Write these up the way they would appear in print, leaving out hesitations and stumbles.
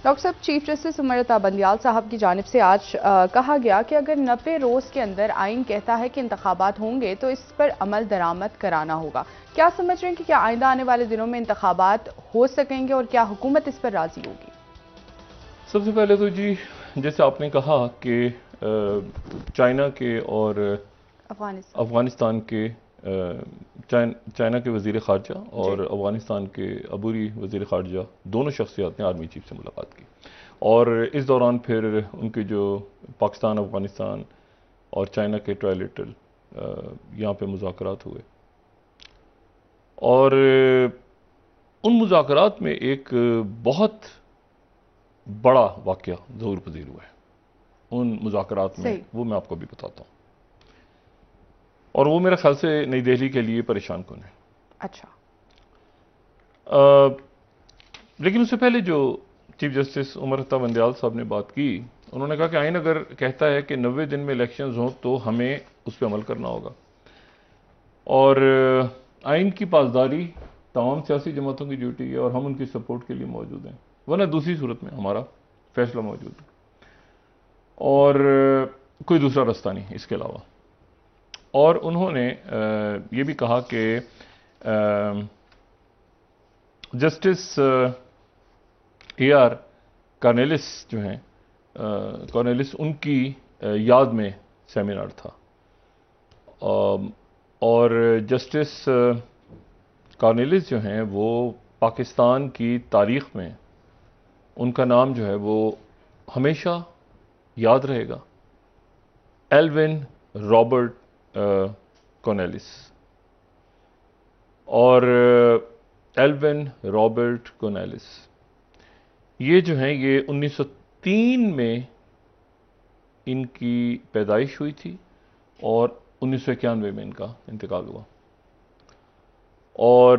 Doctor صاحب، chief justice Umar Ata Bandial صاحب کی جانب سے آج کہا گیا کہ اگر 90 روز کے اندر آئین کہتا ہے کہ انتخابات ہوں گے تو اس پر عمل درآمد کرانا ہوگا. کیا سمجھ رہے ہیں کہ کیا آئندہ آنے والے دنوں میں انتخابات ہو سکیں گے اور کیا حکومت اس پر راضی ہوگی؟ سب سے پہلے تو جی، جیسے آپ نے کہا کہ چائنا کے اور افغانستان کے چائنا کے وزیر خارجہ اور افغانستان کے عبوری وزیر خارجہ دونوں شخصیات نے آرمی چیف سے ملاقات کی، اور اس دوران پھر ان کے جو پاکستان، افغانستان اور چائنا کے ٹرائلیٹرل یہاں پہ مذاکرات ہوئے، اور ان مذاکرات میں ایک بہت بڑا واقعہ ظہور پذیر ہوا ہے ان مذاکرات میں، وہ میں آپ کو بھی بتاتا ہوں، اور وہ میرے خیال سے نئی دہلی کے لیے پریشان کن ہے. اچھا. لیکن اس سے پہلے جو چیف جسٹس عمر عطا بندیال صاحب نے بات کی، انہوں نے کہا کہ آئین اگر کہتا ہے کہ 90 دن میں الیکشنز ہوں تو ہمیں اس پہ عمل کرنا ہوگا، اور آئین کی پاسداری تمام سیاسی جماعتوں کی ڈیوٹی ہے اور ہم ان کی سپورٹ کے لیے موجود ہیں، ورنہ دوسری صورت میں ہمارا فیصلہ موجود ہے اور کوئی دوسرا رستہ نہیں اس کے علاوہ. اور انہوں نے یہ بھی کہا کہ جسٹس اے آر کارنیلس جو ہیں، کارنیلس ان کی یاد میں سیمینار تھا، اور جسٹس کارنیلس جو ہیں وہ پاکستان کی تاریخ میں ان کا نام جو ہے وہ ہمیشہ یاد رہے گا، ایلوین رابرٹ کارنیلس. اور ایلوین رابرٹ کارنیلس یہ جو ہیں یہ 1903 میں ان کی پیدائش ہوئی تھی اور 1991 میں ان کا انتقال ہوا، اور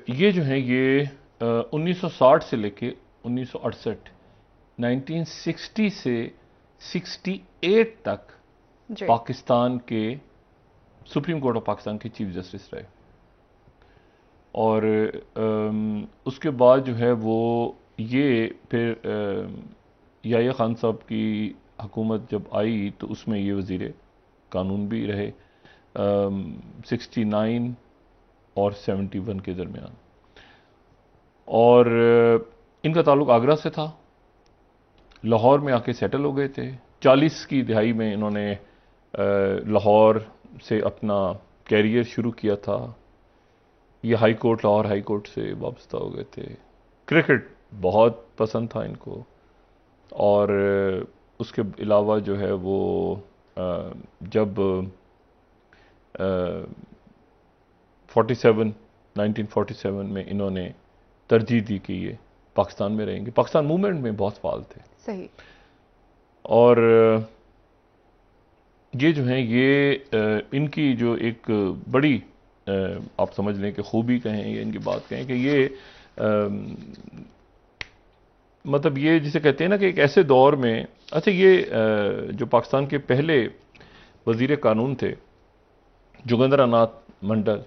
یہ جو ہیں یہ 1960 سے لے کے 1968 1960 سے 68 تک پاکستان کے سپریم کورٹ آف پاکستان کے چیف جسٹس رہے، اور اس کے بعد جو ہے وہ یہ پھر یحییٰ خان صاحب کی حکومت جب آئی تو اس میں یہ وزیر قانون بھی رہے 69 اور 71 کے درمیان، اور ان کا تعلق آگرہ سے تھا، لاہور میں آ کے سیٹل ہو گئے تھے. 40 کی دہائی میں انہوں نے لاہور سے اپنا کیریئر شروع کیا تھا. یہ high court, Lahore high court سے وابستہ ہو گئے تھے. کرکٹ بہت پسند تھا ان کو، اور اس کے علاوہ جو ہے وہ جب 1947 میں انہوں نے ترجیح دی کہ یہ پاکستان میں رہیں گے. پاکستان موومنٹ میں بہت فعال تھے. صحیح. اور یہ جو ہیں یہ ان کی جو ایک بڑی آپ سمجھ لیں کہ خوبی کہیں یا ان کی بات کہیں کہ یہ مطلب یہ جسے کہتے ہیں نا کہ ایک ایسے دور میں، اچھا یہ جو پاکستان کے پہلے وزیر قانون تھے جوگندر ناتھ منڈل،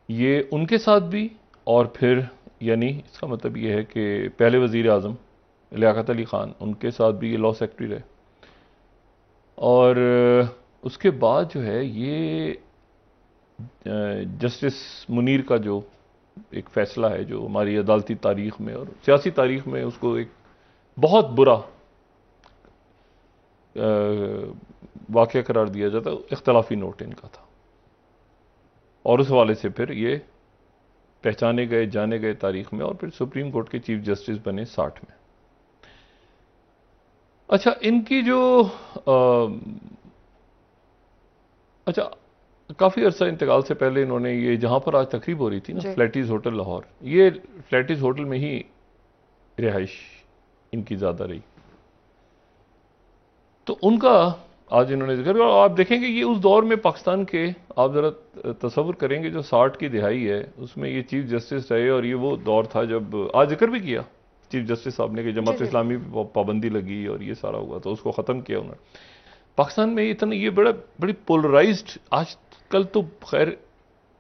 یہ ان کے ساتھ بھی، اور پھر یعنی اس کا مطلب یہ ہے کہ پہلے وزیر اعظم لیاقت علی خان ان کے ساتھ بھی یہ لاء سیکرٹری رہے، اور اس کے بعد جو ہے یہ جسٹس منیر کا جو ایک فیصلہ ہے جو ہماری عدالتی تاریخ میں اور سیاسی تاریخ میں اس کو ایک بہت برا واقعہ قرار دیا جاتا، اختلافی نوٹ ان کا تھا، اور اس حوالے سے پھر یہ پہچانے گئے، جانے گئے تاریخ میں، اور پھر سپریم کورٹ کے چیف جسٹس بنے 60 میں. اچھا ان کی جو اچھا کافی عرصہ انتقال سے پہلے انہوں نے یہ جہاں پر آج تقریب ہو رہی تھی نا فلیٹیز ہوٹل لاہور، یہ فلیٹیز ہوٹل میں ہی رہائش ان کی زیادہ رہی. تو ان کا آج انہوں نے ذکر کیا، اور آپ دیکھیں کہ یہ اس دور میں پاکستان کے، آپ ذرا تصور کریں گے جو 60 کی دہائی ہے اس میں یہ چیف جسٹس رہے، اور یہ وہ دور تھا جب آج ذکر بھی کیا چیف جسٹس صاحب نے کہ جماعت اسلامی پہ پابندی لگی اور یہ سارا ہوا تو اس کو ختم کیا انہوں نے. پاکستان میں اتنا یہ بڑی پولرائزڈ آج کل تو خیر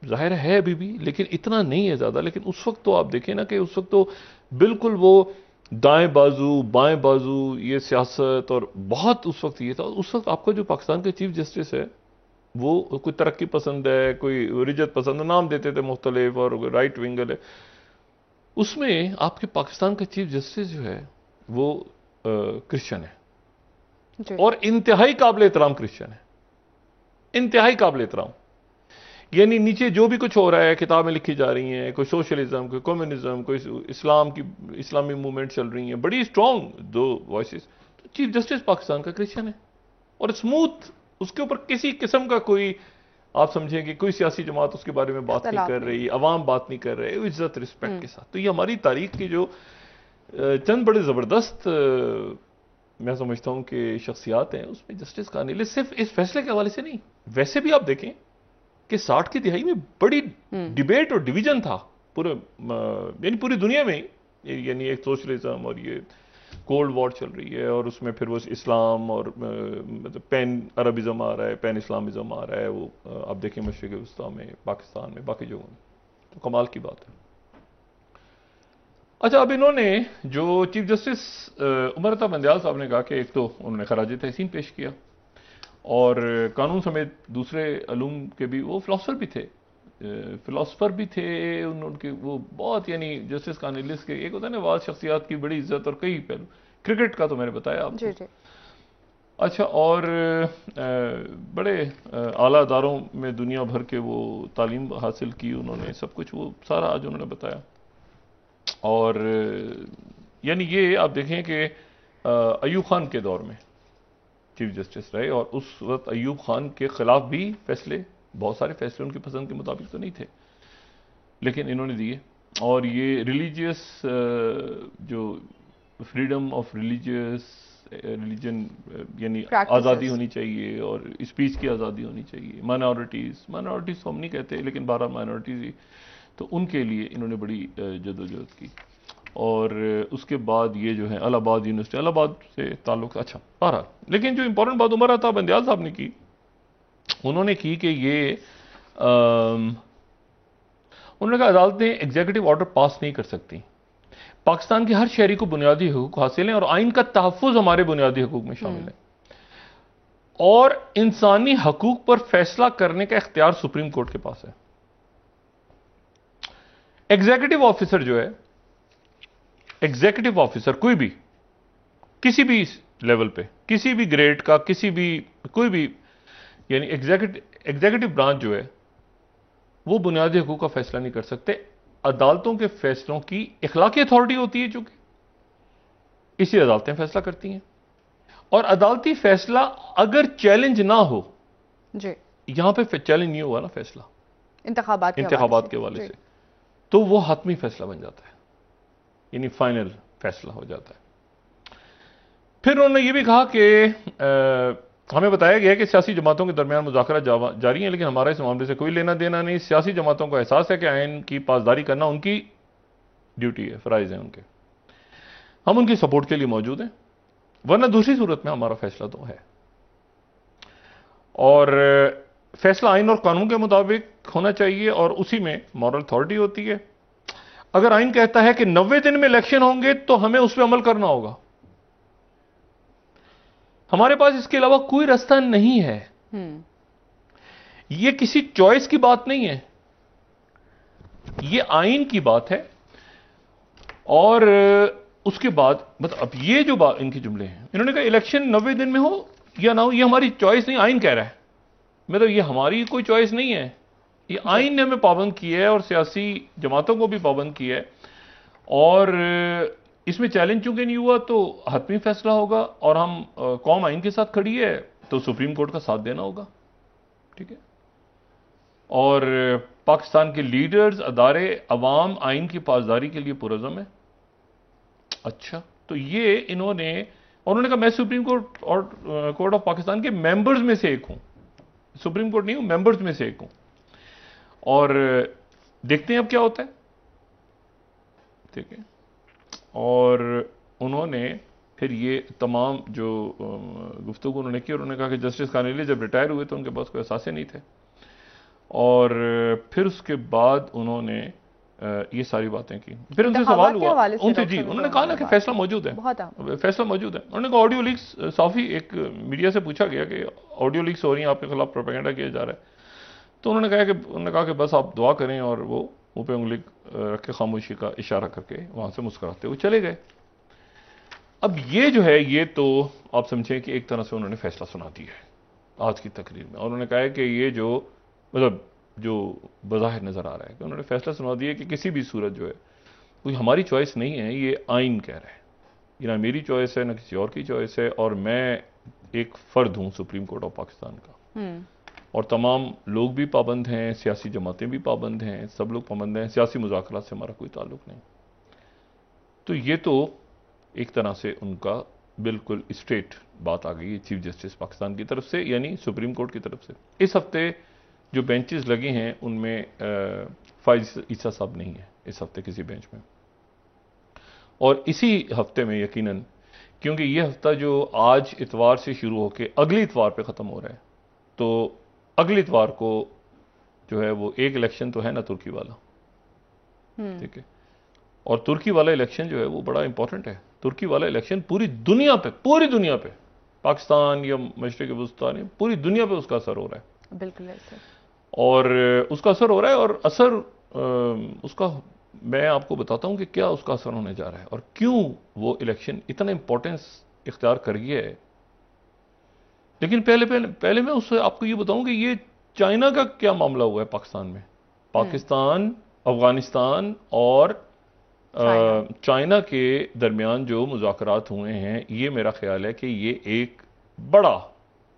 ظاہر ہے ابھی بھی، لیکن اتنا نہیں ہے زیادہ. لیکن اس وقت تو آپ دیکھیں نا کہ اس وقت تو بالکل وہ دائیں بازو بائیں بازو یہ سیاست، اور بہت اس وقت یہ تھا. اس وقت آپ کا جو پاکستان کا چیف جسٹس ہے وہ کوئی ترقی پسند ہے، کوئی رجت پسند ہے، نام دیتے تھے مختلف، اور رائٹ ونگر ہے. اس میں آپ کے پاکستان کا چیف جسٹس جو ہے وہ کرسچن ہے، جی اور انتہائی قابل احترام کرسچن ہے، انتہائی قابل احترام. یعنی نیچے جو بھی کچھ ہو رہا ہے، کتابیں لکھی جا رہی ہیں، کوئی سوشلزم، کوئی کمیونزم، کوئی اسلامی موومنٹ چل رہی ہیں، بڑی اسٹرانگ دو وائسز. چیف جسٹس پاکستان کا کرسچن ہے، اور اسموتھ، اس کے اوپر کسی قسم کا کوئی آپ سمجھیں کہ کوئی سیاسی جماعت اس کے بارے میں بات نہیں کر رہی، عوام بات نہیں کر رہے، عزت رسپیکٹ کے ساتھ. تو یہ ہماری تاریخ کی جو چند بڑے زبردست میں سمجھتا ہوں کہ شخصیات ہیں، اس میں جسٹس کانیلے صرف اس فیصلے کے حوالے سے نہیں، ویسے بھی آپ دیکھیں کہ 60 کی دہائی میں بڑی ڈیبیٹ اور ڈویژن تھا پورے یعنی پوری دنیا میں. یعنی ایک سوشلزم اور یہ کولڈ وار چل رہی ہے، اور اس میں پھر وہ اسلام اور مطلب پین عربزم آ رہا ہے، پین اسلامزم آ رہا ہے. وہ آپ دیکھیں مشرق وسطیٰ میں، پاکستان میں، باقی جگہوں میں. تو کمال کی بات ہے. اچھا، اب انہوں نے جو چیف جسٹس عمر عطا بندیال صاحب نے کہا کہ ایک تو انہوں نے خراج تحسین پیش کیا، اور قانون سمیت دوسرے علوم کے بھی وہ فلاسفر بھی تھے ان کے وہ بہت، یعنی جسٹس کانیلس کے ایک ہوتا ہے نا بعض شخصیات کی بڑی عزت اور کئی پہلو. کرکٹ کا تو میں نے بتایا آپ کو. اچھا، اور بڑے اعلیٰ اداروں میں دنیا بھر کے وہ تعلیم حاصل کی انہوں نے، سب کچھ وہ سارا آج انہوں نے بتایا. اور یعنی یہ آپ دیکھیں کہ ایوب خان کے دور میں چیف جسٹس رہے، اور اس وقت ایوب خان کے خلاف بھی فیصلے، بہت سارے فیصلے ان کی پسند کے مطابق تو نہیں تھے، لیکن انہوں نے دیے. اور یہ ریلیجیس جو فریڈم آف ریلیجن یعنی آزادی ہونی چاہیے، اور اسپیچ کی آزادی ہونی چاہیے. مائنورٹیز تو ہم نہیں کہتے، لیکن 12 مائنورٹیز ہی، تو ان کے لیے انہوں نے بڑی جدوجہد کی. اور اس کے بعد یہ جو ہے الہ آباد یونیورسٹی، الہ آباد سے تعلق اچھا بہرحال. لیکن جو امپورٹنٹ بات عمر عطا بندیال صاحب نے کی، انہوں نے کی کہ یہ انہوں نے کہا عدالتیں ایگزیکٹو آرڈر پاس نہیں کر سکتی. پاکستان کے ہر شہری کو بنیادی حقوق حاصل ہیں، اور آئین کا تحفظ ہمارے بنیادی حقوق میں شامل ہے، اور انسانی حقوق پر فیصلہ کرنے کا اختیار سپریم کورٹ کے پاس ہے. ایگزیکٹو آفیسر جو ہے، ایگزیکٹو آفیسر کوئی بھی کسی بھی لیول پہ، کسی بھی گریڈ کا، کسی بھی کوئی بھی، یعنی ایگزیکٹو برانچ جو ہے وہ بنیادی حقوق کا فیصلہ نہیں کر سکتے. عدالتوں کے فیصلوں کی اخلاقی اتھارٹی ہوتی ہے، چونکہ اسی عدالتیں فیصلہ کرتی ہیں. اور عدالتی فیصلہ اگر چیلنج نہ ہو، جی یہاں پہ چیلنج نہیں ہوا نا فیصلہ انتخابات کے حوالے سے، تو وہ حتمی فیصلہ بن جاتا ہے، یعنی فائنل فیصلہ ہو جاتا ہے. پھر انہوں نے یہ بھی کہا کہ ہمیں بتایا گیا کہ سیاسی جماعتوں کے درمیان مذاکرات جاری ہیں، لیکن ہمارا اس معاملے سے کوئی لینا دینا نہیں. سیاسی جماعتوں کو احساس ہے کہ آئین کی پاسداری کرنا ان کی ڈیوٹی ہے، فرائض ہیں ان کے. ہم ان کی سپورٹ کے لیے موجود ہیں، ورنہ دوسری صورت میں ہمارا فیصلہ تو ہے. اور فیصلہ آئین اور قانون کے مطابق ہونا چاہیے، اور اسی میں مورل اتھارٹی ہوتی ہے. اگر آئین کہتا ہے کہ 90 دن میں الیکشن ہوں گے تو ہمیں اس پہ عمل کرنا ہوگا. ہمارے پاس اس کے علاوہ کوئی راستہ نہیں ہے. یہ کسی چوائس کی بات نہیں ہے، یہ آئین کی بات ہے. اور اس کے بعد اب یہ جو بات ان کے جملے ہیں، انہوں نے کہا الیکشن 90 دن میں ہو یا نہ ہو یہ ہماری چوائس نہیں، آئین کہہ رہا ہے. مطلب یہ ہماری کوئی چوائس نہیں ہے، یہ آئین نے ہمیں پابند کیا ہے، اور سیاسی جماعتوں کو بھی پابند کیا ہے. اور اس میں چیلنج چونکہ نہیں ہوا تو حتمی فیصلہ ہوگا، اور ہم قوم آئین کے ساتھ کھڑی ہے تو سپریم کورٹ کا ساتھ دینا ہوگا. ٹھیک ہے. اور پاکستان کے لیڈرز، ادارے، عوام آئین کی پاسداری کے لیے پرعزم ہے. اچھا، تو یہ انہوں نے کہا میں سپریم کورٹ آف پاکستان کے ممبرز میں سے ایک ہوں، سپریم کورٹ نہیں ہوں، ممبرز میں سے ایک ہوں. اور دیکھتے ہیں اب کیا ہوتا ہے. ٹھیک ہے. اور انہوں نے پھر یہ تمام جو گفتگو انہوں نے کی، انہوں نے کہا کہ جسٹس کانیلی جب ریٹائر ہوئے تو ان کے پاس کوئی اثاثے نہیں تھے. اور پھر اس کے بعد انہوں نے یہ ساری باتیں کی. پھر ان سے سوال ہوا ان سے, جی انہوں نے کہا نا کہ فیصلہ موجود ہے, فیصلہ موجود ہے. انہوں نے کہا آڈیو لیکس, صافی ایک میڈیا سے پوچھا گیا کہ آڈیو لیکس ہو رہی ہیں, آپ کے خلاف پروپیگنڈا کیا جا رہا ہے. تو انہوں نے کہا کہ بس آپ دعا کریں, اور وہ منہ پہ انگلی رکھ کے خاموشی کا اشارہ کر کے وہاں سے مسکراتے ہوئے چلے گئے. اب یہ جو ہے, یہ تو آپ سمجھیں کہ ایک طرح سے انہوں نے فیصلہ سنا دیا ہے آج کی تقریر میں. اور انہوں نے کہا ہے کہ یہ جو مطلب جو بظاہر نظر آ رہا ہے کہ انہوں نے فیصلہ سنا دیا کہ کسی بھی صورت جو ہے کوئی ہماری چوائس نہیں ہے, یہ آئین کہہ رہا ہے, یہ نہ میری چوائس ہے نہ کسی اور کی چوائس ہے, اور میں ایک فرد ہوں سپریم کورٹ آف پاکستان کا, اور تمام لوگ بھی پابند ہیں, سیاسی جماعتیں بھی پابند ہیں, سب لوگ پابند ہیں, سیاسی مذاکرات سے ہمارا کوئی تعلق نہیں. تو یہ تو ایک طرح سے ان کا بالکل اسٹریٹ بات آ گئی ہے چیف جسٹس پاکستان کی طرف سے, یعنی سپریم کورٹ کی طرف سے. اس ہفتے جو بینچز لگے ہیں ان میں فائز عیسیٰ صاحب نہیں ہے اس ہفتے کسی بینچ میں, اور اسی ہفتے میں یقیناً, کیونکہ یہ ہفتہ جو آج اتوار سے شروع ہو کے اگلی اتوار پہ ختم ہو رہا ہے, تو اگلی اتوار کو جو ہے وہ ایک الیکشن تو ہے نا ترکی والا, ٹھیک ہے, اور ترکی والا الیکشن جو ہے وہ بڑا امپورٹنٹ ہے. ترکی والا الیکشن پوری دنیا پہ پاکستان یا مشرق وسطیٰ نہیں, پوری دنیا پہ اس کا اثر ہو رہا ہے. بالکل ایسے, اور اس کا اثر ہو رہا ہے, اور اثر اس کا میں آپ کو بتاتا ہوں کہ کیا اس کا اثر ہونے جا رہا ہے اور کیوں وہ الیکشن اتنا امپورٹنس اختیار کر گیا ہے. لیکن پہلے میں اس سے آپ کو یہ بتاؤں کہ یہ چائنا کا کیا معاملہ ہوا ہے پاکستان میں. پاکستان, افغانستان اور چائنا کے درمیان جو مذاکرات ہوئے ہیں, یہ میرا خیال ہے کہ یہ ایک بڑا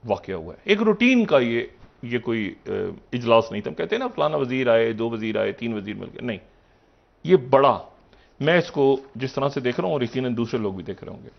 واقعہ ہوا ہے. ایک روٹین کا یہ کوئی اجلاس نہیں تھا. ہم کہتے ہیں نا فلانا وزیر آئے, 2 وزیر آئے, 3 وزیر مل گئے, نہیں, یہ بڑا, میں اس کو جس طرح سے دیکھ رہا ہوں اور یقیناً دوسرے لوگ بھی دیکھ رہے ہوں گے.